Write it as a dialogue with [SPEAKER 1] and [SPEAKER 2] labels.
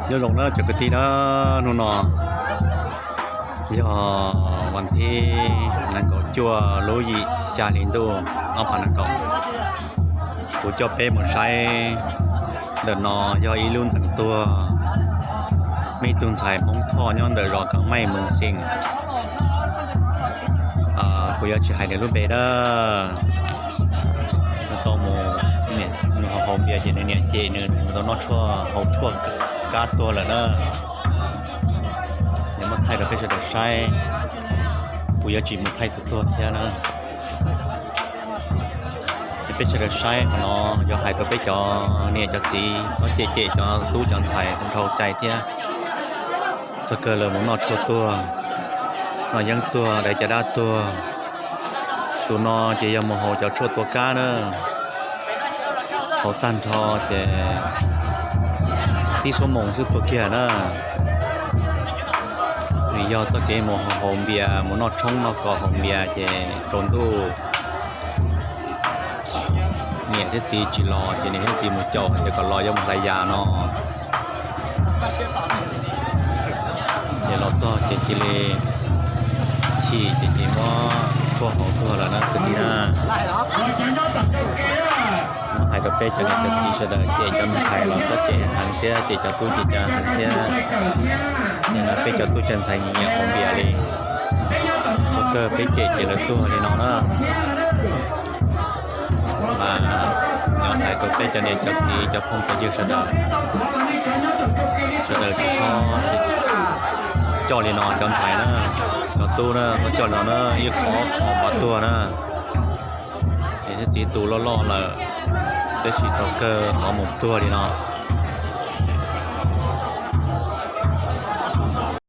[SPEAKER 1] nhớ rộng đó chụp cái tí đó nó nọ giờวันที่นั่นก็จัวรู้ยีจานินดูเอาผ่านนั่นก็กูจะเป้หมดใช้เดินนอยออีลุ่นตั้งตัวมีตุนใส่มงท่อย้อนเดินรอกังไม่เมืองสิงกูอยากจะให้เดินรุ่นเบเดอร์โตโมเนี่ยมันหอมเบียร์อยู่ในเนี่ยเจนึงมันต้องนอชั่วหอมชั่วกาตัวเลยเนอะยังมาไทยเราก็จะได้ใช้กูอยากจีบมาไทยตัวเท่านั้นที่เป็นจะได้ใช้มันเนาะอยากให้ตัวไปจอเนี่ยจะจีก็เจจอตู้จอนใส่ต้องเข้าใจเท่าจะเกิดเลยมันนอชั่วตัวนอยังตัวได้จะได้ตัวนอจะยังโมโหจะชั่วตัวก้าเนอะเขาตันทอจะที่สมองซึ่งตัวเกียร์นะมียอดตัวเกมหอมเบียมันนอช่องมาก่อหอมเบียจะโดนตู้เนี่ยที่จีจีรอจะเนี่ยที่จีมุจโจจะก็รอยมระยาเนาะเดี๋ยวเราจะจีเลชีจีว่าตัวของตัวแล้วนะสุดที่น่าhai cặp cây cho nên là chỉ sẽ đợi chị cho mình xài lọ sốt chị hàng kia chị cho tôi chị cho hàng kia nên là cây cho tôi chân xài nhiều con bìa đi ok cây chị là tôi thì nó mà nhỏ hai cặp cây cho nên cho chị cho không có dư sẽ đợi cho thì nó cho xài nó tôi nó cho nó yêu khó bỏ tôi nó thì chỉ tù lo là cái chỉ tàu cơ ở một tour đi nó